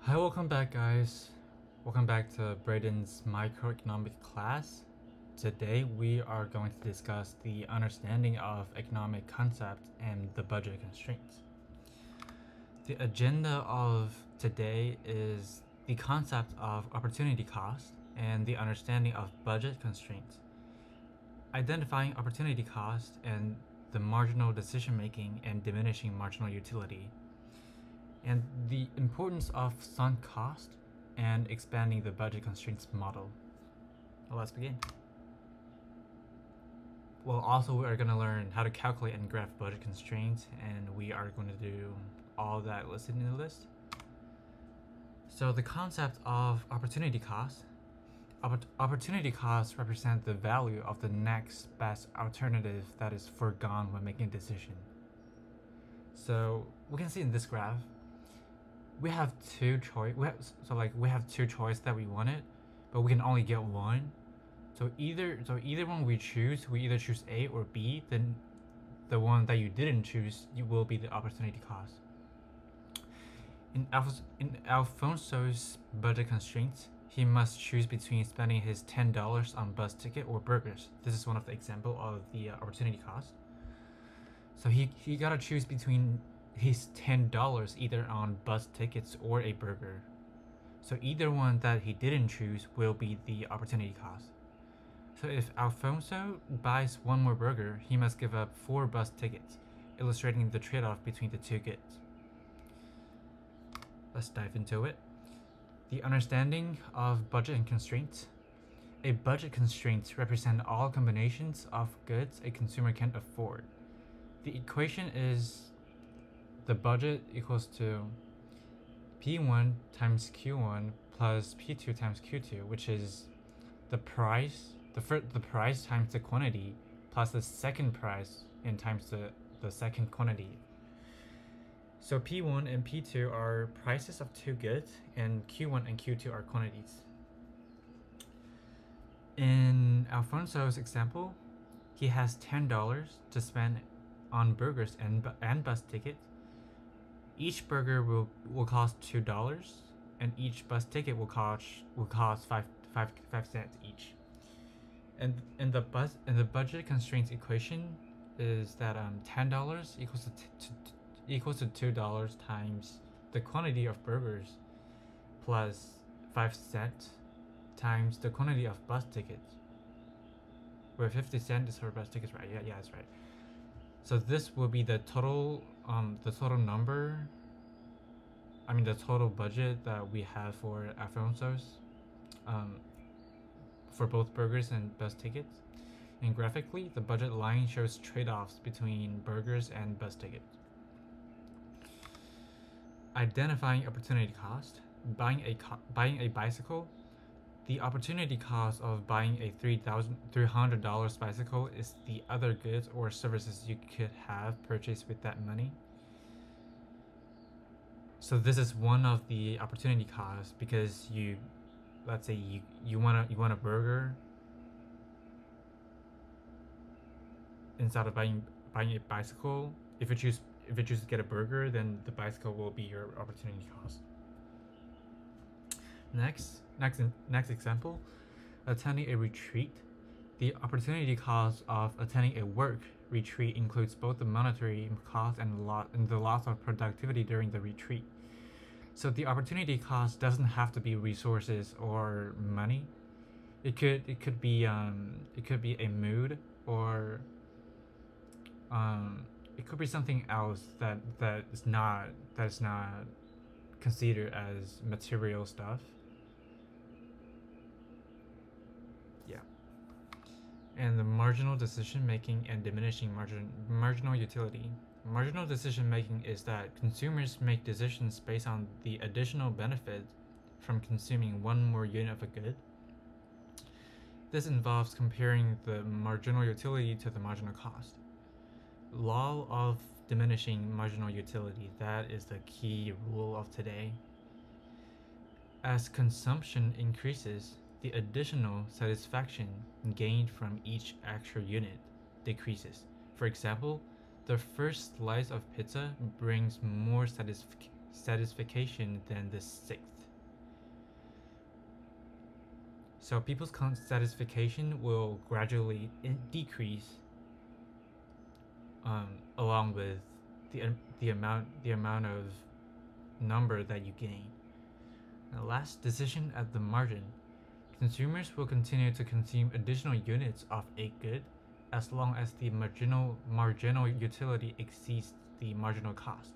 Hi, welcome back, guys. Welcome back to Braden's Microeconomics class. Today we are going to discuss the understanding of economic concept and the budget constraints. The agenda of today is the concept of opportunity cost and the understanding of budget constraints, identifying opportunity cost and the marginal decision making and diminishing marginal utility, and the importance of sunk cost and expanding the budget constraints model. Well, let's begin. Well, also we are going to learn how to calculate and graph budget constraints, and we are going to do all that listed in the list. So the concept of opportunity cost. Opportunity costs represent the value of the next best alternative that is foregone when making a decision. So we can see in this graph, we have two choice. We have two choice that we wanted, but we can only get one. So either one we either choose A or B. Then the one that you didn't choose, will be the opportunity cost. In Alfonso's budget constraints, he must choose between spending his $10 on bus ticket or burgers. This is one of the example of the opportunity cost. So he gotta choose between his $10 either on bus tickets or a burger. So either one that he didn't choose will be the opportunity cost. So if Alfonso buys one more burger, he must give up 4 bus tickets, illustrating the trade-off between the two goods. Let's dive into it. The understanding of budget and constraints. A budget constraint represents all combinations of goods a consumer can afford. The equation is the budget equals to P1 times Q1 plus P2 times Q2, which is the price, the price times the quantity plus the second price and times the second quantity. So P1 and P2 are prices of two goods, and Q1 and Q2 are quantities. In Alfonso's example, he has $10 to spend on burgers and bus tickets. Each burger will cost $2, and each bus ticket will cost 5 cents each. And the budget constraints equation is that $10 equals to $2 times the quantity of burgers plus 5 cents times the quantity of bus tickets. Where 50 cents is for bus tickets, right? Yeah, that's right. So this will be the total number. The total budget that we have for Alfonso's, for both burgers and bus tickets. And graphically, the budget line shows trade-offs between burgers and bus tickets. Identifying opportunity cost. Buying a bicycle. The opportunity cost of buying a $300 bicycle is the other goods or services you could have purchased with that money. So this is one of the opportunity costs, because let's say you want a burger. Instead of buying a bicycle, if you choose to get a burger, then the bicycle will be your opportunity cost. Next example, attending a retreat. The opportunity cost of attending a work retreat includes both the monetary cost and the loss of productivity during the retreat. So the opportunity cost doesn't have to be resources or money. It could be a mood, or it could be something else that is not considered as material stuff. Yeah. And the marginal decision making and diminishing marginal utility. Marginal decision making is that consumers make decisions based on the additional benefit from consuming one more unit of a good. This involves comparing the marginal utility to the marginal cost. Law of diminishing marginal utility, that is the key rule of today. As consumption increases, the additional satisfaction gained from each extra unit decreases. For example, the first slice of pizza brings more satisfaction than the sixth. So people's satisfaction will gradually decrease along with the amount of number that you gain. The last decision at the margin. Consumers will continue to consume additional units of a good as long as the marginal utility exceeds the marginal cost.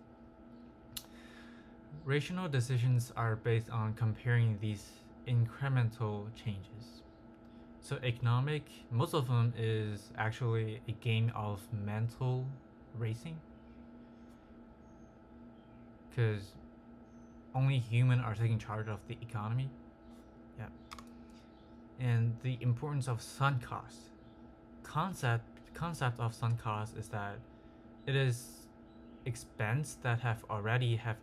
Rational decisions are based on comparing these incremental changes. So most of them is actually a game of mental racing, because only humans are taking charge of the economy. Yeah. And the importance of sunk cost. Concept of sunk cost is that it is expense that have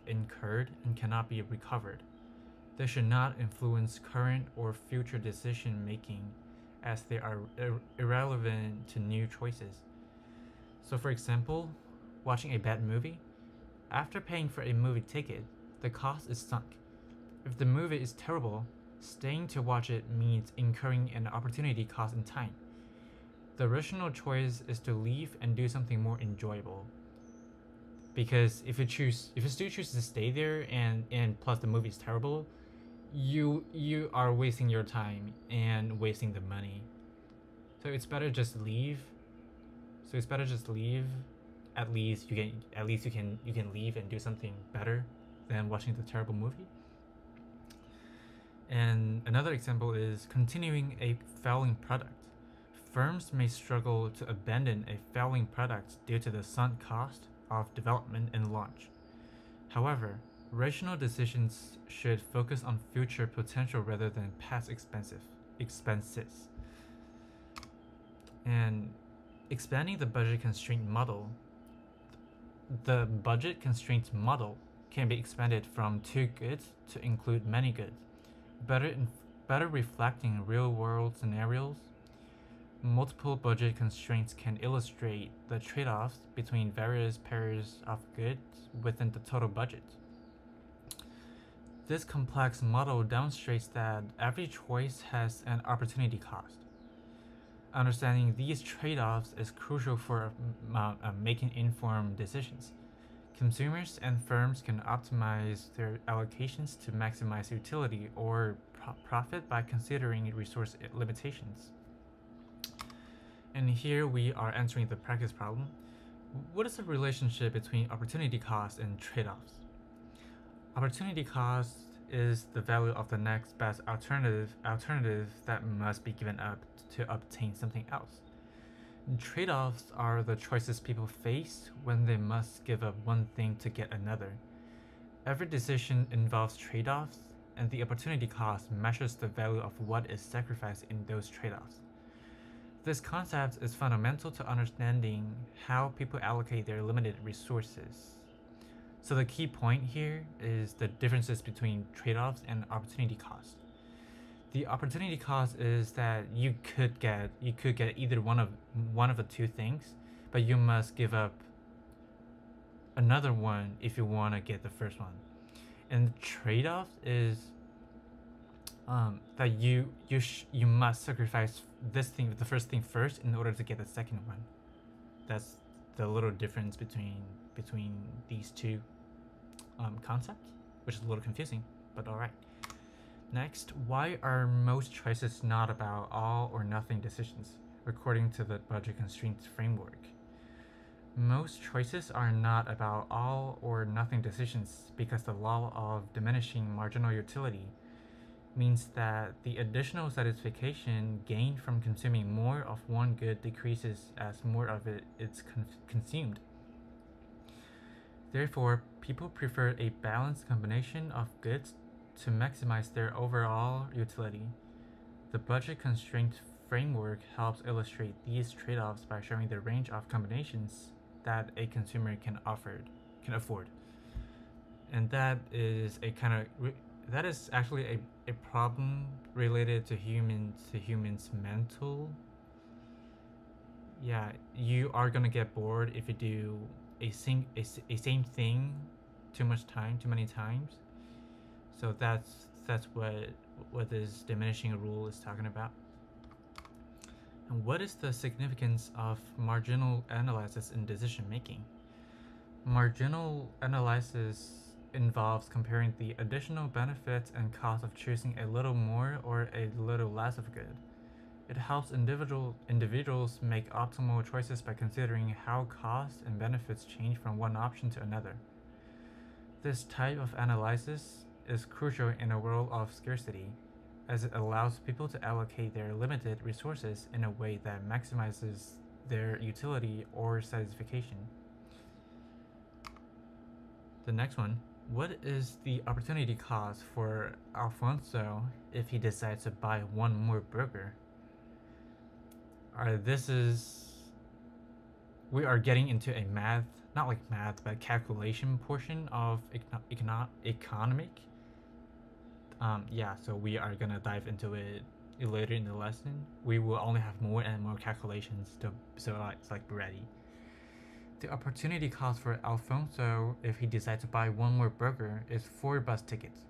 incurred and cannot be recovered. They should not influence current or future decision making, as they are irrelevant to new choices. So for example, watching a bad movie, after paying for a movie ticket, the cost is sunk. If the movie is terrible, staying to watch it means incurring an opportunity cost in time. The rational choice is to leave and do something more enjoyable. Because if you still choose to stay there and plus the movie is terrible, you are wasting your time and wasting the money. So it's better just leave. At least you can leave and do something better than watching the terrible movie. And another example is continuing a failing product. Firms may struggle to abandon a failing product due to the sunk cost of development and launch. However, rational decisions should focus on future potential rather than past expenses. And expanding the budget constraint model, the budget constraint model can be expanded from two goods to include many goods, better reflecting real-world scenarios. Multiple budget constraints can illustrate the trade-offs between various pairs of goods within the total budget. This complex model demonstrates that every choice has an opportunity cost. Understanding these trade-offs is crucial for making informed decisions. Consumers and firms can optimize their allocations to maximize utility or profit by considering resource limitations. And here we are answering the practice problem. What is the relationship between opportunity cost and trade-offs? Opportunity cost is the value of the next best alternative that must be given up to obtain something else. Trade-offs are the choices people face when they must give up one thing to get another. Every decision involves trade-offs, and the opportunity cost measures the value of what is sacrificed in those trade-offs. This concept is fundamental to understanding how people allocate their limited resources. So the key point here is the differences between trade-offs and opportunity cost. The opportunity cost is that you could get either one of the two things, but you must give up another one if you want to get the first one. And the trade-off is that you must sacrifice the first thing first in order to get the second one. That's the little difference between these two concepts, which is a little confusing, but all right. Next, why are most choices not about all or nothing decisions, according to the budget constraints framework? Most choices are not about all or nothing decisions because the law of diminishing marginal utility means that the additional satisfaction gained from consuming more of one good decreases as more of it is consumed. Therefore, people prefer a balanced combination of goods to maximize their overall utility. The budget constraint framework helps illustrate these trade-offs by showing the range of combinations that a consumer can afford. And that is actually a problem related to humans mental. Yeah, you are gonna get bored if you do a same thing too many times. So that's what this diminishing rule is talking about. And what is the significance of marginal analysis in decision making? Marginal analysis involves comparing the additional benefits and costs of choosing a little more or a little less of good. It helps individuals make optimal choices by considering how costs and benefits change from one option to another. This type of analysis is crucial in a world of scarcity, as it allows people to allocate their limited resources in a way that maximizes their utility or satisfaction. The next one, what is the opportunity cost for Alfonso if he decides to buy one more burger? We are getting into a not like math, but calculation portion of economic. So we are gonna dive into it later in the lesson. We will only have more and more calculations so it's like ready. The opportunity cost for Alfonso if he decides to buy one more burger is 4 bus tickets.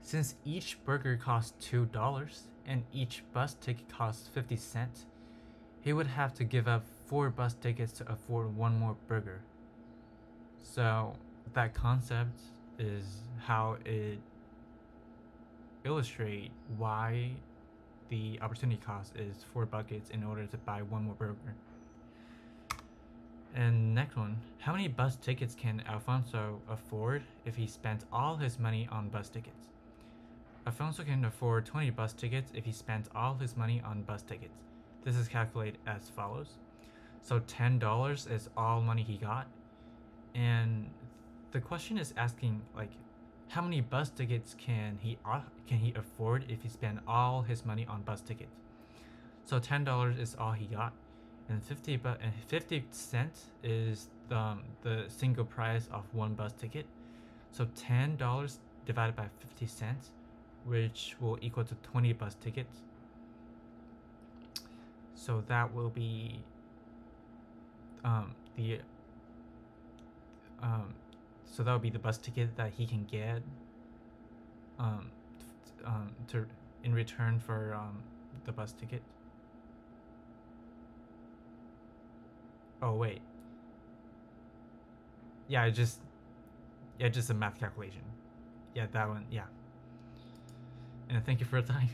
Since each burger costs $2 and each bus ticket costs 50 cents, he would have to give up 4 bus tickets to afford one more burger. So that concept is how it illustrates why the opportunity cost is 4 buckets in order to buy one more burger. And next one, how many bus tickets can Alfonso afford if he spends all his money on bus tickets? Alfonso can afford 20 bus tickets if he spends all his money on bus tickets. This is calculated as follows. So $10 is all money he got. And the question is asking like, how many bus tickets can he afford if he spends all his money on bus tickets? So $10 is all he got. And 50 cents is the single price of one bus ticket. So $10 divided by 50 cents, which will equal to 20 bus tickets. So that will be so that would be the bus ticket that he can get in return for the bus ticket. Oh wait. Yeah, just a math calculation. Yeah, that one. Yeah. And thank you for your time.